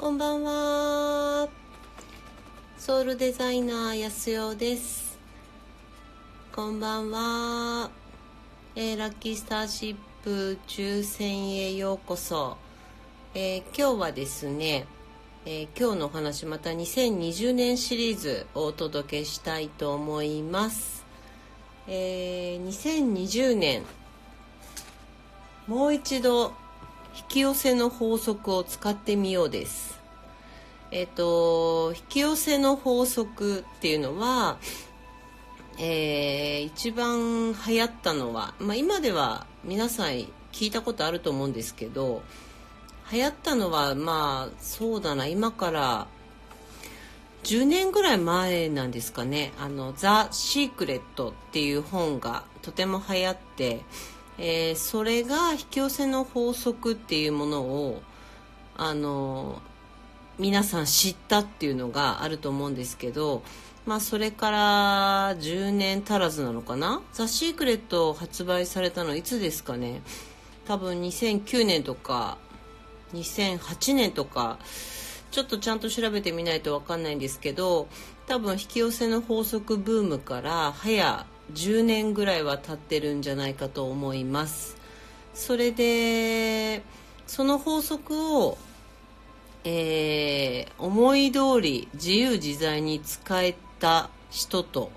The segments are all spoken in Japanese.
こんばんは。ソウルデザイナーやすよです。こんばんは。ラッキースターシップ抽選へようこそ。今日はですね、今日のお話また2020年シリーズをお届けしたいと思います。2020年もう一度引き寄せの法則を使ってみようです。引き寄せの法則っていうのは、一番流行ったのは、今では皆さん聞いたことあると思うんですけど、流行ったのはそうだな、今から10年ぐらい前なんですかね。ザ・シークレットっていう本がとても流行って、それが引き寄せの法則っていうものを皆さん知ったっていうのがあると思うんですけど、それから10年足らずなのかな。ザ・シークレット発売されたのいつですかね。多分2009年とか2008年とか、ちょっとちゃんと調べてみないと分かんないんですけど、多分引き寄せの法則ブームから早10年ぐらいは経ってるんじゃないかと思います。それでその法則を、思い通り自由自在に使えた人と、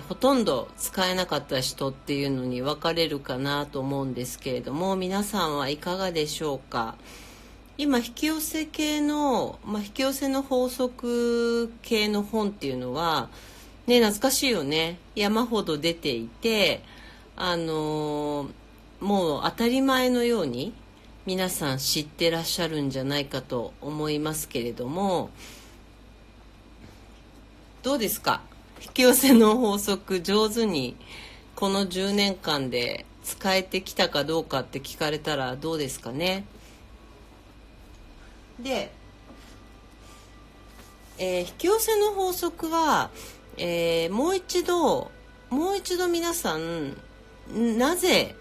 ほとんど使えなかった人っていうのに分かれるかなと思うんですけれども、皆さんはいかがでしょうか。今引き寄せ系の、引き寄せの法則系の本っていうのはね、懐かしいよね。山ほど出ていて、もう当たり前のように皆さん知ってらっしゃるんじゃないかと思いますけれども、どうですか。引き寄せの法則上手にこの10年間で使えてきたかどうかって聞かれたらどうですかね。で、引き寄せの法則は、もう一度皆さんなぜ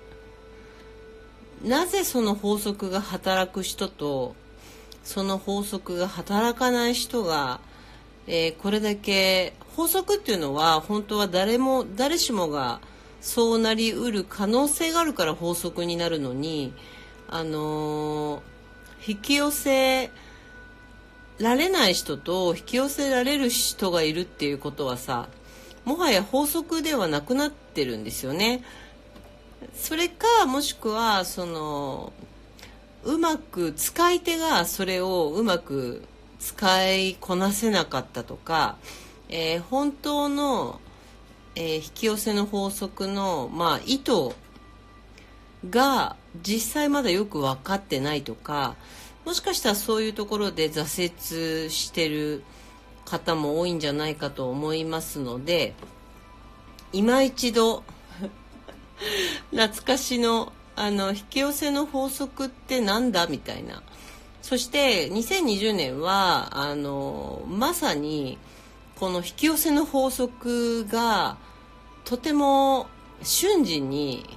その法則が働く人とその法則が働かない人が、これだけ、法則っていうのは本当は誰しもがそうなりうる可能性があるから法則になるのに、引き寄せられない人と引き寄せられる人がいるっていうことはさ、もはや法則ではなくなってるんですよね。それかもしくはうまく使い手がそれをうまく使いこなせなかったとか、本当の、引き寄せの法則の、意図が実際まだよく分かってないとか、もしかしたらそういうところで挫折してる方も多いんじゃないかと思いますので、今一度懐かしの引き寄せの法則ってなんだみたいな。そして2020年はまさにこの引き寄せの法則がとても瞬時に、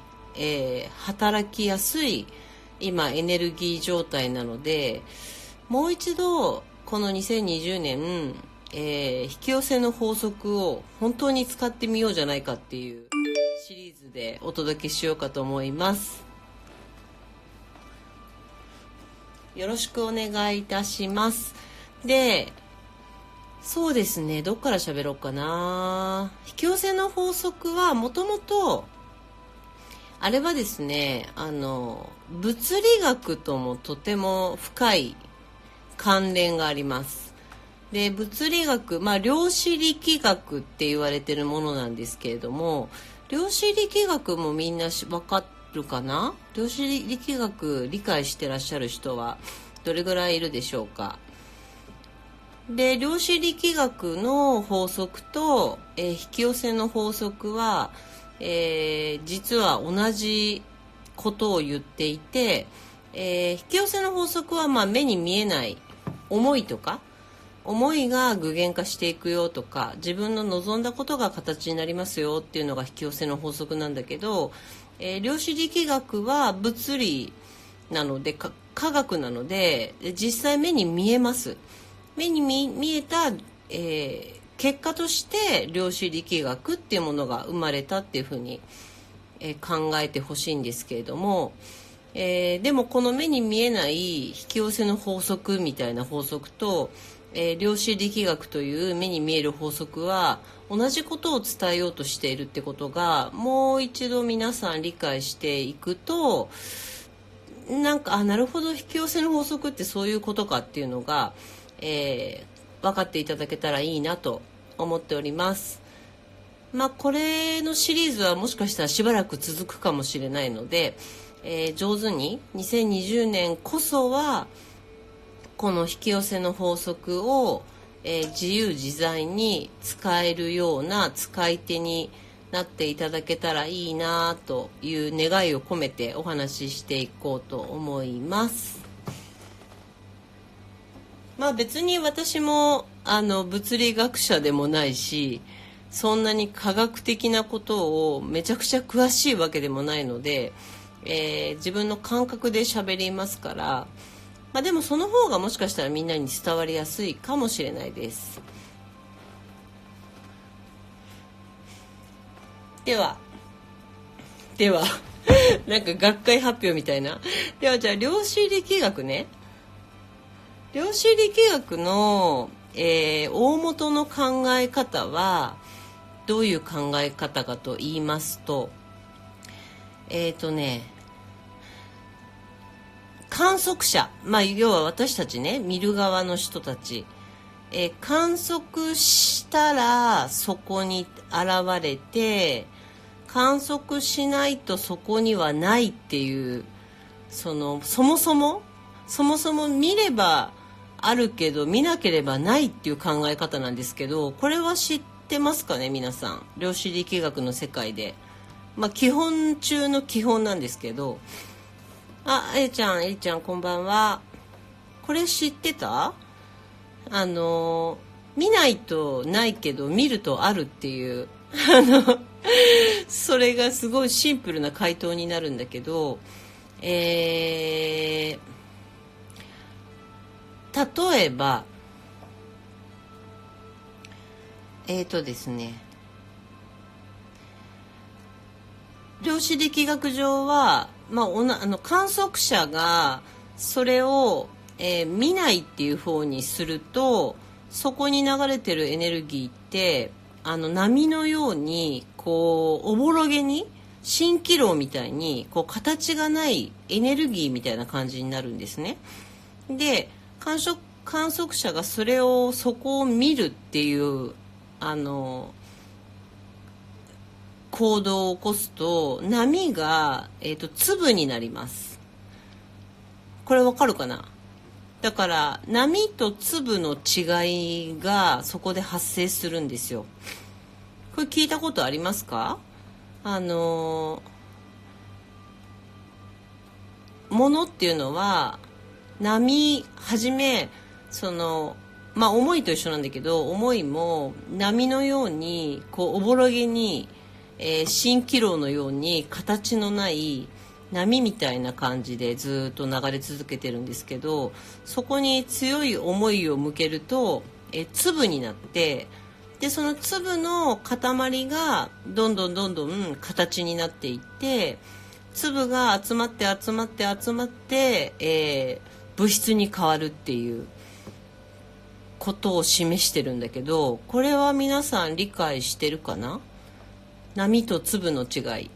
働きやすい今エネルギー状態なので、もう一度この2020年、引き寄せの法則を本当に使ってみようじゃないかっていうシリーズでお届けしようかと思います。よろしくお願いいたします。で、そうですね、どっから喋ろうかな。引き寄せの法則はもともとあれはですね、物理学ともとても深い関連があります。で、物理学、量子力学って言われてるものなんですけれども、量子力学もみんな分かるかな。量子力学理解してらっしゃる人はどれぐらいいるでしょうか。で、量子力学の法則と、引き寄せの法則は、実は同じことを言っていて、引き寄せの法則は目に見えない思いとか、思いが具現化していくよとか、自分の望んだことが形になりますよっていうのが引き寄せの法則なんだけど、量子力学は物理なので、科学なので、実際目に見えます。目に見えた、結果として量子力学っていうものが生まれたっていうふうに、考えてほしいんですけれども、でもこの目に見えない引き寄せの法則みたいな法則と、量子力学という目に見える法則は同じことを伝えようとしているってことがもう一度皆さん理解していくと、なんかなるほど、引き寄せの法則ってそういうことかっていうのが、分かっていただけたらいいなと思っております。これのシリーズはもしかしたらしばらく続くかもしれないので、上手に2020年こそはこの引き寄せの法則を、自由自在に使えるような使い手になっていただけたらいいなという願いを込めてお話ししていこうと思います。別に私も物理学者でもないし、そんなに科学的なことをめちゃくちゃ詳しいわけでもないので、自分の感覚で喋りますから、でもその方がもしかしたらみんなに伝わりやすいかもしれないです。ではなんか学会発表みたいな。ではじゃあ量子力学ね。量子力学の、大元の考え方はどういう考え方かと言いますと、観測者、要は私たちね、見る側の人たち、観測したらそこに現れて、観測しないとそこにはないっていう、そもそも見ればあるけど見なければないっていう考え方なんですけど、これは知ってますかね、皆さん。量子力学の世界で、基本中の基本なんですけど。えりちゃんこんばんは。これ知ってた？見ないとないけど見るとあるっていうそれがすごいシンプルな回答になるんだけど、例えばですね、量子力学上は、観測者がそれを、見ないっていう方にすると、そこに流れてるエネルギーって波のようにこうおぼろげに蜃気楼みたいにこう形がないエネルギーみたいな感じになるんですね。で、観測者がそこを見るっていう行動を起こすと、波が、粒になります。これわかるかな？だから波と粒の違いがそこで発生するんですよ。これ聞いたことありますか？物っていうのは波はじめ思いと一緒なんだけど、思いも波のようにこうおぼろげに、蜃気楼のように形のない波みたいな感じでずっと流れ続けてるんですけど、そこに強い思いを向けると、粒になって、でその粒の塊がどんどん形になっていって、粒が集まって、物質に変わるっていうことを示してるんだけど、これは皆さん理解してるかな？波と粒の違い。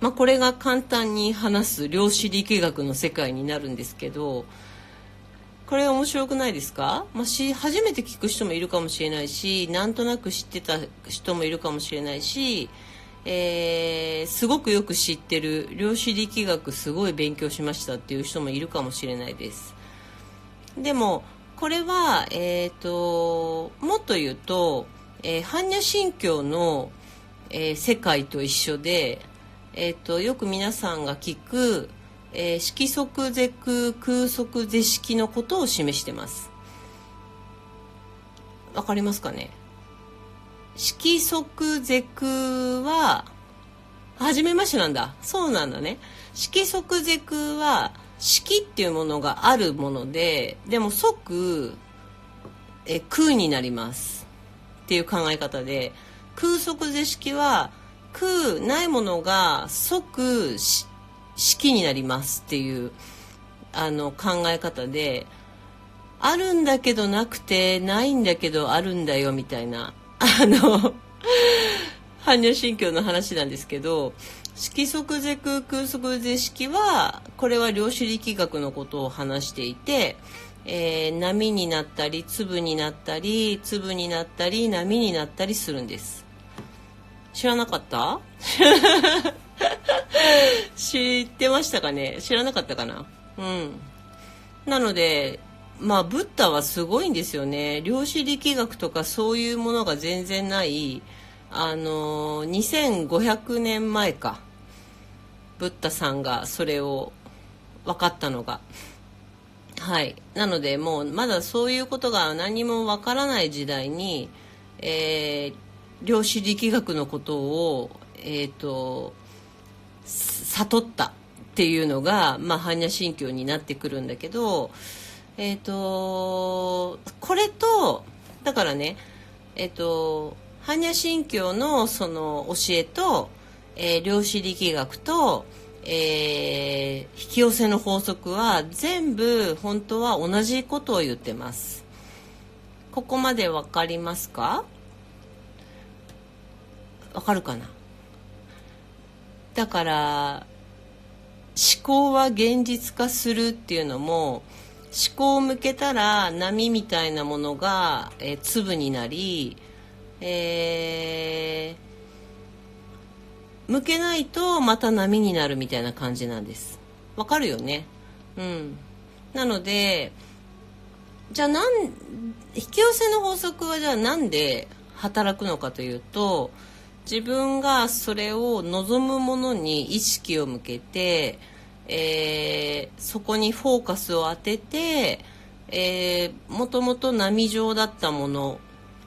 これが簡単に話す量子力学の世界になるんですけど、これ面白くないですか？初めて聞く人もいるかもしれないし、なんとなく知ってた人もいるかもしれないし、すごくよく知ってる、量子力学すごい勉強しましたっていう人もいるかもしれないです。でもこれは、もっと言うと、般若心経の、世界と一緒で、よく皆さんが聞く、色即是空、空即是色のことを示してます。わかりますかね？色即是空は初めましてなんだ。そうなんだね。色即是空は色っていうものがあるもので、でも即空になりますっていう考え方で、空即是色は空ないものが即色になりますっていう考え方で、あるんだけどなくて、ないんだけどあるんだよみたいな般若心経の話なんですけど、色即是空、空即是色は、これは量子力学のことを話していて、波になったり粒になったり粒になったり波になったりするんです。知らなかった？知ってましたかね？知らなかったかな？うん。なので、まあブッダはすごいんですよね。量子力学とかそういうものが全然ない、2500年前か、ブッダさんがそれを分かったのが。はい。なのでもうまだそういうことが何も分からない時代に、量子力学のことを、悟ったっていうのが、まあ、般若心経になってくるんだけど、これと、だからね、般若心経のその教えと、量子力学と、引き寄せの法則は全部本当は同じことを言ってます。ここまでわかりますか？わかるかな？だから思考は現実化するっていうのも、思考を向けたら波みたいなものが、粒になり、向けないとまた波になるみたいな感じなんです。わかるよね？うん。なので、じゃあ引き寄せの法則はじゃあなんで働くのかというと、自分がそれを望むものに意識を向けて、そこにフォーカスを当てて、もともと波状だったもの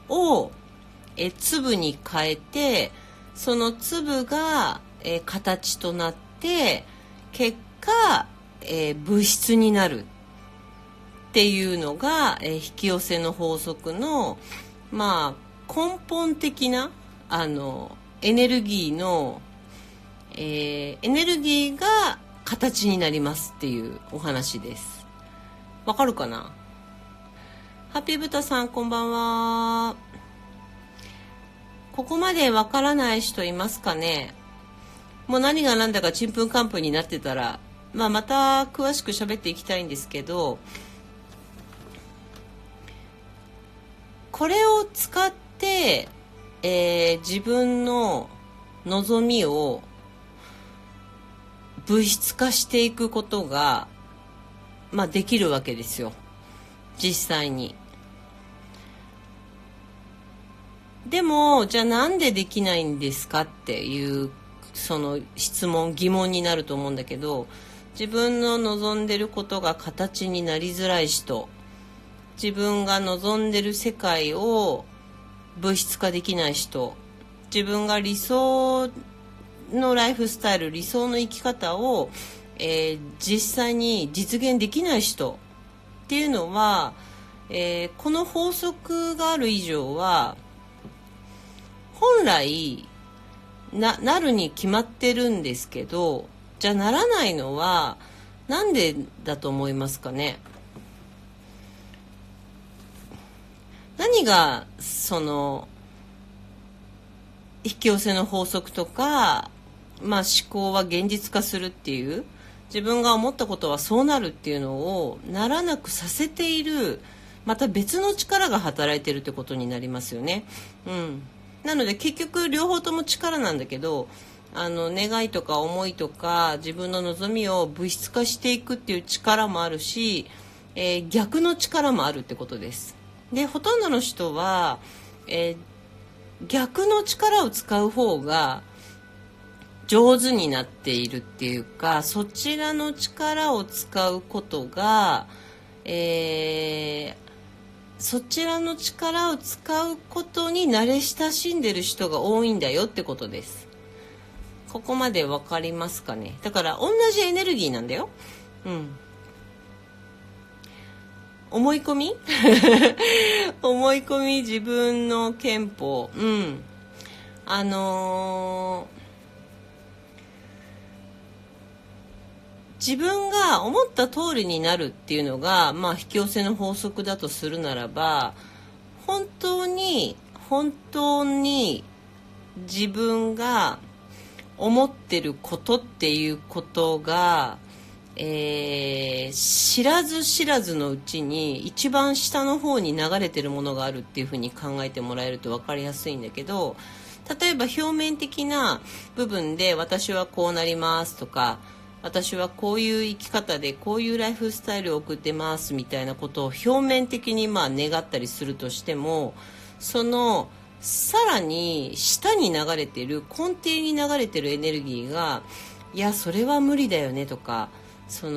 を、粒に変えて、その粒が、形となって結果、物質になるっていうのが、引き寄せの法則の、まあ、根本的なエネルギーの、エネルギーが形になりますっていうお話です。わかるかな？ハッピーブタさん、こんばんは。ここまでわからない人いますかね？もう何が何だかちんぷんかんぷんになってたら、まあ、また詳しく喋っていきたいんですけど、これを使って、自分の望みを物質化していくことが、まあ、できるわけですよ、実際に。でもじゃあなんでできないんですかっていうその質問疑問になると思うんだけど、自分の望んでることが形になりづらい人、自分が望んでる世界を物質化できない人、自分が理想のライフスタイル、理想の生き方を、実際に実現できない人っていうのは、この法則がある以上は本来 なるに決まってるんですけど、じゃあならないのはなんでだと思いますかね？何がその引き寄せの法則とか、まあ、思考は現実化するっていう、自分が思ったことはそうなるっていうのをならなくさせている、また別の力が働いてるってことになりますよね。うん。なので結局両方とも力なんだけど、願いとか思いとか自分の望みを物質化していくっていう力もあるし、逆の力もあるってことです。で、ほとんどの人は、逆の力を使う方が上手になっているっていうか、そちらの力を使うことが、そちらの力を使うことに慣れ親しんでる人が多いんだよってことです。ここまでわかりますかね。だから同じエネルギーなんだよ。思い込み思い込み、自分の憲法。自分が思った通りになるっていうのが、引き寄せの法則だとするならば、本当に自分が思ってることっていうことが、知らず知らずのうちに一番下の方に流れてるものがあるっていうふうに考えてもらえると分かりやすいんだけど、例えば表面的な部分で私はこうなりますとか、私はこういう生き方でこういうライフスタイルを送ってますみたいなことを表面的に願ったりするとしても、そのさらに下に流れてる、根底に流れてるエネルギーが、いやそれは無理だよねとか、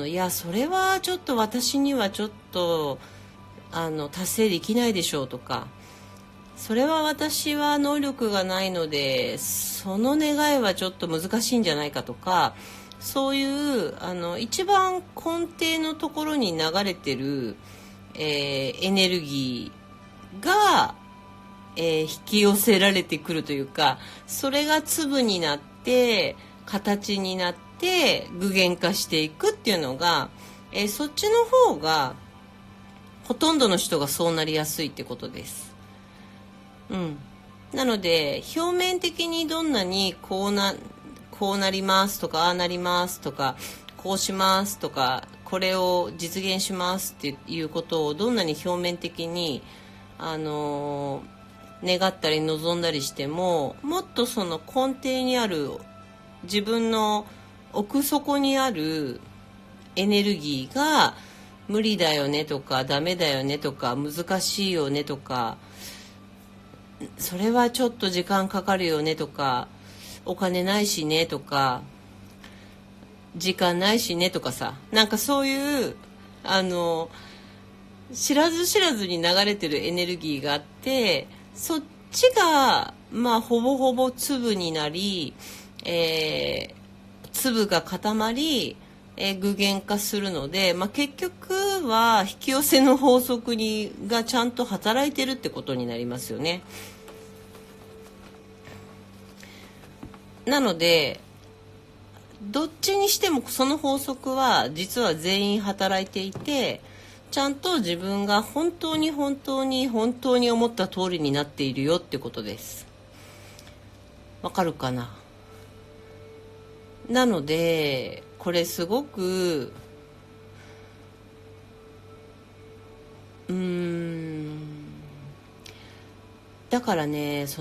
いやそれはちょっと私にはちょっと達成できないでしょうとか、それは私は能力がないのでその願いはちょっと難しいんじゃないかとか、そういう一番根底のところに流れてる、エネルギーが、引き寄せられてくるというか、それが粒になって形になって具現化していくっていうのが、そっちの方がほとんどの人がそうなりやすいってことです。なので表面的にどんなにこうなりますとか、ああなりますとか、こうしますとか、これを実現しますっていうことをどんなに表面的に願ったり望んだりしても、もっとその根底にある自分の奥底にあるエネルギーが無理だよねとか、ダメだよねとか、難しいよねとか、それはちょっと時間かかるよねとか、お金ないしねとか、時間ないしねとかさ、なんかそういう知らず知らずに流れてるエネルギーがあって、そっちがほぼほぼ粒になり、粒が固まり、具現化するので、結局は引き寄せの法則がちゃんと働いてるってことになりますよね。なのでどっちにしてもその法則は実は全員働いていて、ちゃんと自分が本当に思った通りになっているよってことです。わかるかな？なのでこれすごくだからね、自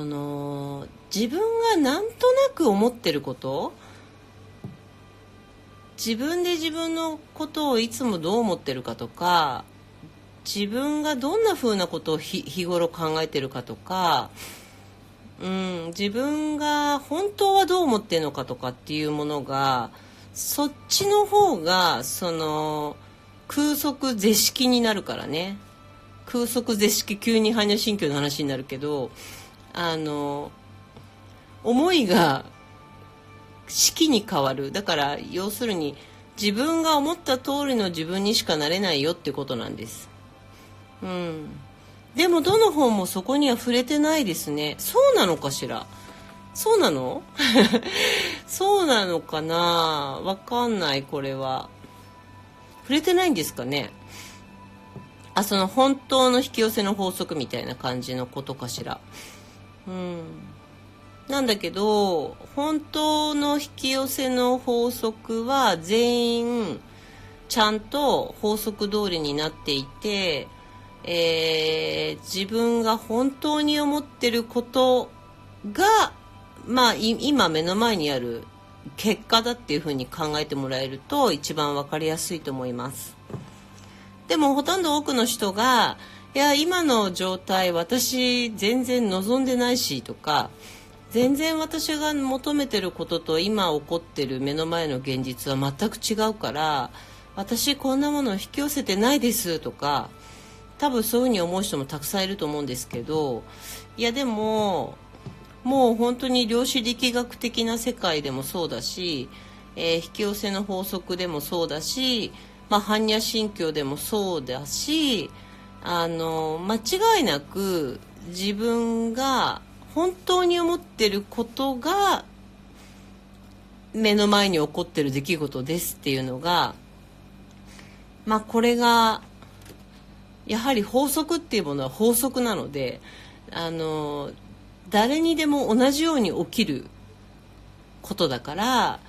分がなんとなく思ってること、自分で自分のことをいつもどう思ってるかとか、自分がどんな風なことを日頃考えてるかとか、自分が本当はどう思ってるのかとかっていうものが、そっちの方が空即是識になるからね。空即是識、急に般若心経の話になるけど、思いが式に変わる。だから要するに自分が思った通りの自分にしかなれないよってことなんです。でもどの本もそこには触れてないですね。そうなのかしら。そうなのそうなのかな、わかんない。これは触れてないんですかね。その本当の引き寄せの法則みたいな感じのことかしら。なんだけど、本当の引き寄せの法則は全員ちゃんと法則通りになっていて、自分が本当に思ってることが今目の前にある結果だっていうふうに考えてもらえると一番わかりやすいと思います。でもほとんど多くの人が、いや今の状態私全然望んでないしとか、全然私が求めてることと今起こってる目の前の現実は全く違うから、私こんなものを引き寄せてないですとか、多分そういうふうに思う人もたくさんいると思うんですけど、いやでももう本当に量子力学的な世界でもそうだし、引き寄せの法則でもそうだし、般若心経でもそうだし、間違いなく自分が本当に思ってることが目の前に起こってる出来事ですっていうのが、これがやはり法則っていうものは法則なので、誰にでも同じように起きることだから、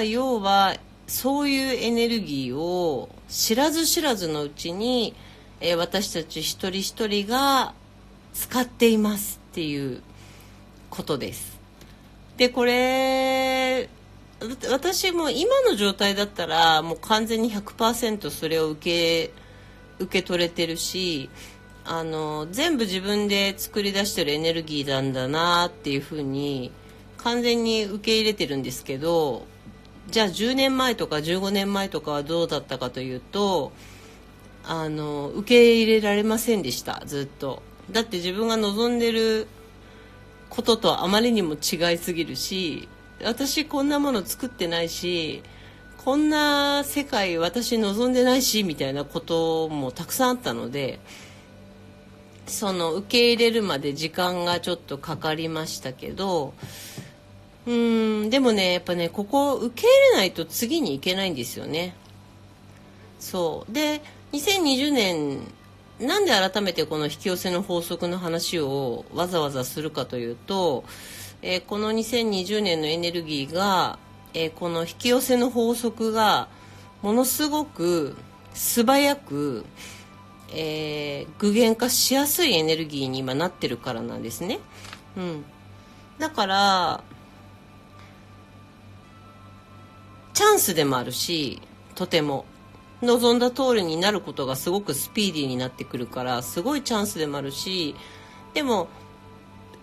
要はそういうエネルギーを知らず知らずのうちに、私たち一人一人が使っていますっていうことです。で、これ私も今の状態だったらもう完全に 100% それを受け取れてるし、全部自分で作り出してるエネルギーなんだなっていうふうに完全に受け入れてるんですけど、じゃあ10年前とか15年前とかはどうだったかというと、受け入れられませんでした。ずっと。だって自分が望んでることとあまりにも違いすぎるし、私こんなもの作ってないし、こんな世界私望んでないしみたいなこともたくさんあったので、その受け入れるまで時間がちょっとかかりましたけど、でもね、やっぱね、ここを受け入れないと次に行けないんですよね。そうで、2020年なんで改めてこの引き寄せの法則の話をわざわざするかというと、この2020年のエネルギーが、この引き寄せの法則がものすごく素早く、具現化しやすいエネルギーに今なってるからなんですね。だからチャンスでもあるし、とても望んだ通りになることがすごくスピーディーになってくるから、すごいチャンスでもあるし、でも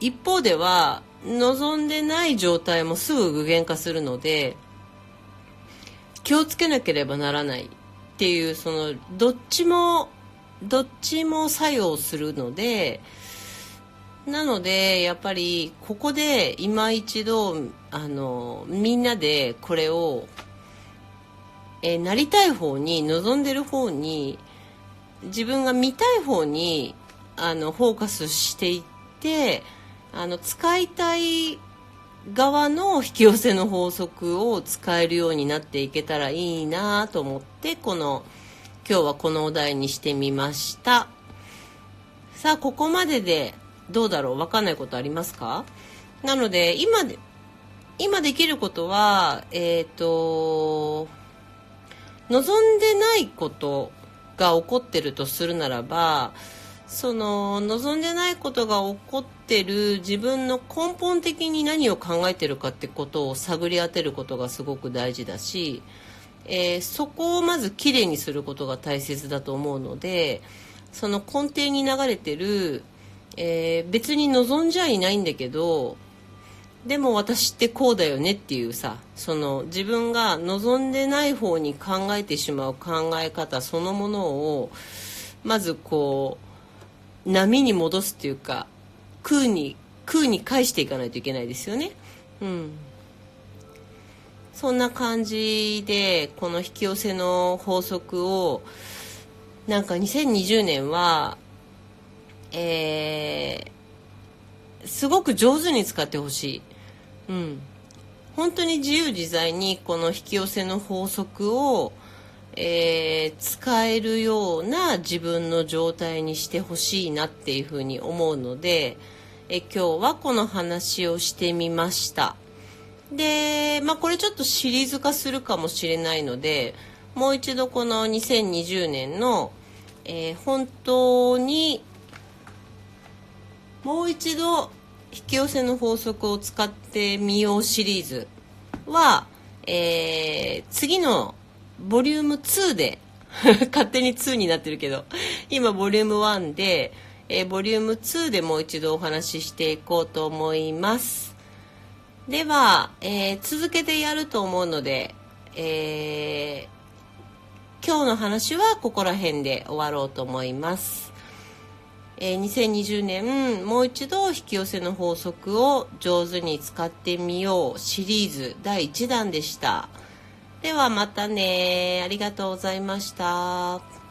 一方では望んでない状態もすぐ具現化するので、気をつけなければならないっていう、そのどっちも作用するので、なのでやっぱりここで今一度みんなでこれを、なりたい方に、望んでる方に、自分が見たい方にフォーカスしていって、使いたい側の引き寄せの法則を使えるようになっていけたらいいなと思って、今日はこのお題にしてみました。さあ、ここまででどうだろう、分かんないことありますか？なので今できることは、望んでないことが起こってるとするならば、その望んでないことが起こってる自分の根本的に何を考えてるかってことを探り当てることがすごく大事だし、そこをまずきれいにすることが大切だと思うので、その根底に流れてる、別に望んじゃいないんだけど、でも私ってこうだよねっていうさ、その自分が望んでない方に考えてしまう考え方そのものをまずこう波に戻すっていうか、空に返していかないといけないですよね。そんな感じでこの引き寄せの法則をなんか2020年はすごく上手に使ってほしい。本当に自由自在にこの引き寄せの法則を、使えるような自分の状態にしてほしいなっていうふうに思うので、今日はこの話をしてみました。で、これちょっとシリーズ化するかもしれないので、もう一度この2020年の、本当にもう一度引き寄せの法則を使ってみようシリーズは、次のボリューム2で勝手に2になってるけど、今ボリューム1で、ボリューム2でもう一度お話ししていこうと思います。では、続けてやると思うので、今日の話はここら辺で終わろうと思います。2020年もう一度引き寄せの法則を上手に使ってみようシリーズ第1弾でした。ではまたね。ありがとうございました。